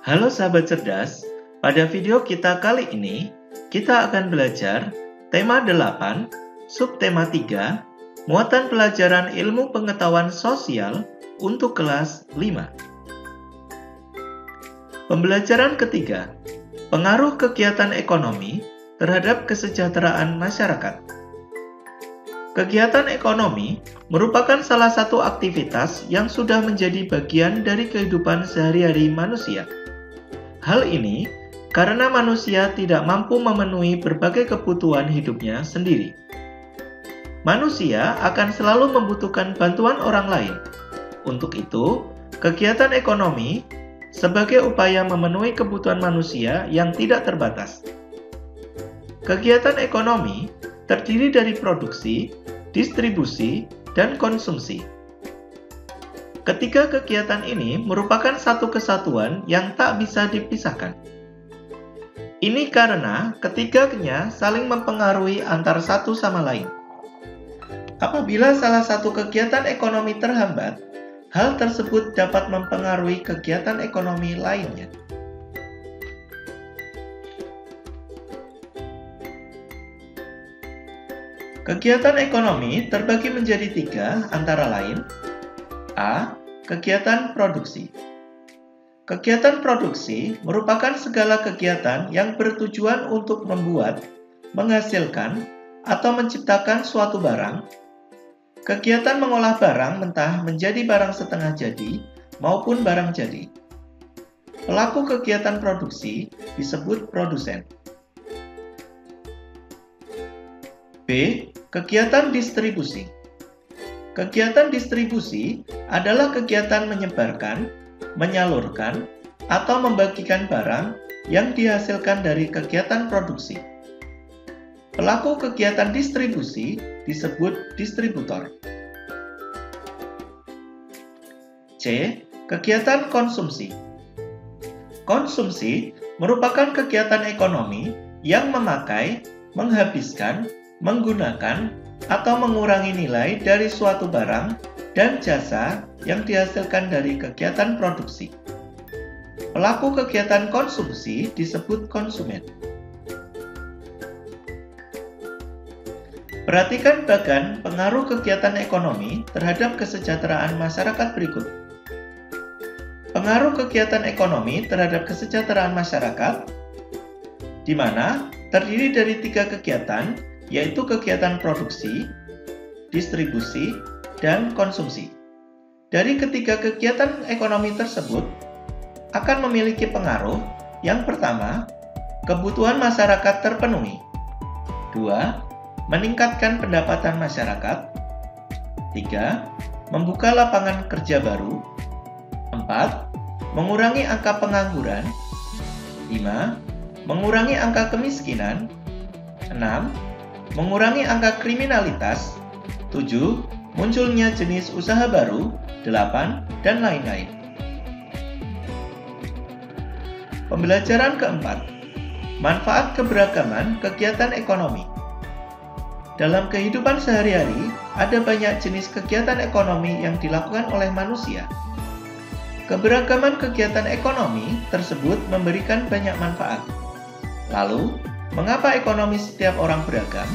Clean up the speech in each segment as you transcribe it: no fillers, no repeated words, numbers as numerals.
Halo sahabat cerdas, pada video kita kali ini, kita akan belajar tema 8, subtema 3, muatan pelajaran ilmu pengetahuan sosial untuk kelas 5. Pembelajaran ketiga, pengaruh kegiatan ekonomi terhadap kesejahteraan masyarakat. Kegiatan ekonomi merupakan salah satu aktivitas yang sudah menjadi bagian dari kehidupan sehari-hari manusia. Hal ini karena manusia tidak mampu memenuhi berbagai kebutuhan hidupnya sendiri. Manusia akan selalu membutuhkan bantuan orang lain. Untuk itu, kegiatan ekonomi sebagai upaya memenuhi kebutuhan manusia yang tidak terbatas. Kegiatan ekonomi terdiri dari produksi, distribusi, dan konsumsi. Ketiga kegiatan ini merupakan satu kesatuan yang tak bisa dipisahkan. Ini karena ketiganya saling mempengaruhi antar satu sama lain. Apabila salah satu kegiatan ekonomi terhambat, hal tersebut dapat mempengaruhi kegiatan ekonomi lainnya. Kegiatan ekonomi terbagi menjadi 3, antara lain: A. Kegiatan produksi. Kegiatan produksi merupakan segala kegiatan yang bertujuan untuk membuat, menghasilkan, atau menciptakan suatu barang. Kegiatan mengolah barang mentah menjadi barang setengah jadi maupun barang jadi. Pelaku kegiatan produksi disebut produsen. B. Kegiatan distribusi. Kegiatan distribusi adalah kegiatan menyebarkan, menyalurkan, atau membagikan barang yang dihasilkan dari kegiatan produksi. Pelaku kegiatan distribusi disebut distributor. C. Kegiatan konsumsi. Konsumsi merupakan kegiatan ekonomi yang memakai, menghabiskan, menggunakan, atau mengurangi nilai dari suatu barang dan jasa yang dihasilkan dari kegiatan produksi. Pelaku kegiatan konsumsi disebut konsumen. Perhatikan bagan pengaruh kegiatan ekonomi terhadap kesejahteraan masyarakat berikut. Pengaruh kegiatan ekonomi terhadap kesejahteraan masyarakat, di mana terdiri dari 3 kegiatan, yaitu kegiatan produksi, distribusi, dan konsumsi. Dari ketiga kegiatan ekonomi tersebut akan memiliki pengaruh. Yang pertama, kebutuhan masyarakat terpenuhi. 2. Meningkatkan pendapatan masyarakat. 3. Membuka lapangan kerja baru. 4. Mengurangi angka pengangguran. 5. Mengurangi angka kemiskinan. 6. Mengurangi angka kriminalitas. 7. Munculnya jenis usaha baru. 8. Dan lain-lain. Pembelajaran keempat, manfaat keberagaman kegiatan ekonomi. Dalam kehidupan sehari-hari, ada banyak jenis kegiatan ekonomi yang dilakukan oleh manusia. Keberagaman kegiatan ekonomi tersebut memberikan banyak manfaat. Lalu, mengapa ekonomi setiap orang beragam?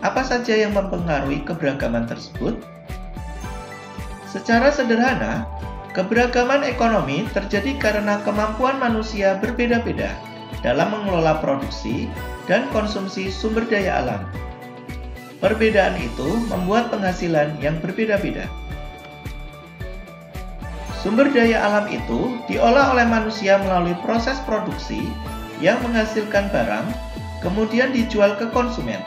Apa saja yang mempengaruhi keberagaman tersebut? Secara sederhana, keberagaman ekonomi terjadi karena kemampuan manusia berbeda-beda dalam mengelola produksi dan konsumsi sumber daya alam. Perbedaan itu membuat penghasilan yang berbeda-beda. Sumber daya alam itu diolah oleh manusia melalui proses produksi yang menghasilkan barang, kemudian dijual ke konsumen.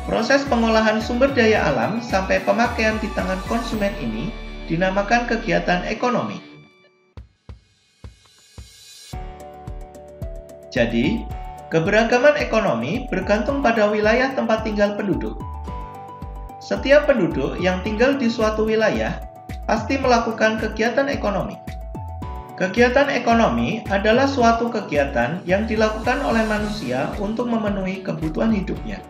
Proses pengolahan sumber daya alam sampai pemakaian di tangan konsumen ini dinamakan kegiatan ekonomi. Jadi, keberagaman ekonomi bergantung pada wilayah tempat tinggal penduduk. Setiap penduduk yang tinggal di suatu wilayah pasti melakukan kegiatan ekonomi. Kegiatan ekonomi adalah suatu kegiatan yang dilakukan oleh manusia untuk memenuhi kebutuhan hidupnya.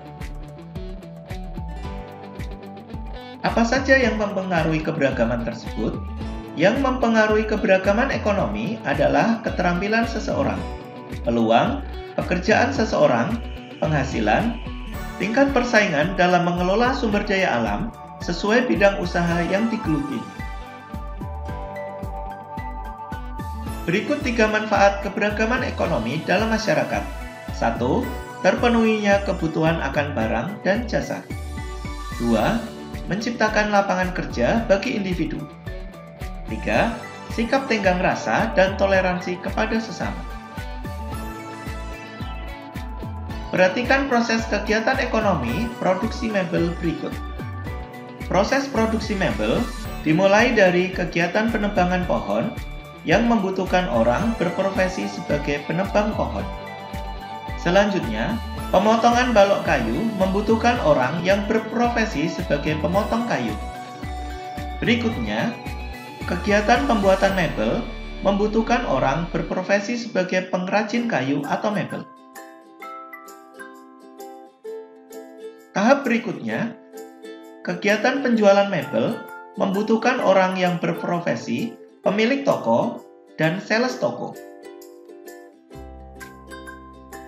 Apa saja yang mempengaruhi keberagaman tersebut? Yang mempengaruhi keberagaman ekonomi adalah keterampilan seseorang, peluang, pekerjaan seseorang, penghasilan, tingkat persaingan dalam mengelola sumber daya alam sesuai bidang usaha yang digeluti. Berikut 3 manfaat keberagaman ekonomi dalam masyarakat. 1. Terpenuhinya kebutuhan akan barang dan jasa. 2. Menciptakan lapangan kerja bagi individu. 3. Sikap tenggang rasa dan toleransi kepada sesama. Perhatikan proses kegiatan ekonomi produksi mebel berikut. Proses produksi mebel dimulai dari kegiatan penebangan pohon yang membutuhkan orang berprofesi sebagai penebang pohon. Selanjutnya, pemotongan balok kayu membutuhkan orang yang berprofesi sebagai pemotong kayu. Berikutnya, kegiatan pembuatan mebel membutuhkan orang berprofesi sebagai pengrajin kayu atau mebel. Tahap berikutnya, kegiatan penjualan mebel membutuhkan orang yang berprofesi pemilik toko dan sales toko.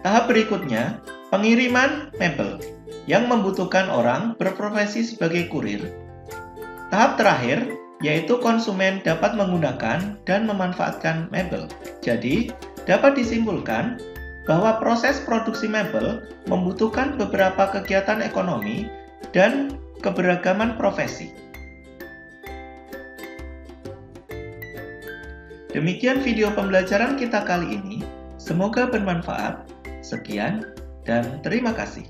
Tahap berikutnya, pengiriman mebel yang membutuhkan orang berprofesi sebagai kurir. Tahap terakhir, yaitu konsumen dapat menggunakan dan memanfaatkan mebel. Jadi, dapat disimpulkan bahwa proses produksi mebel membutuhkan beberapa kegiatan ekonomi dan keberagaman profesi. Demikian video pembelajaran kita kali ini. Semoga bermanfaat. Sekian dan terima kasih.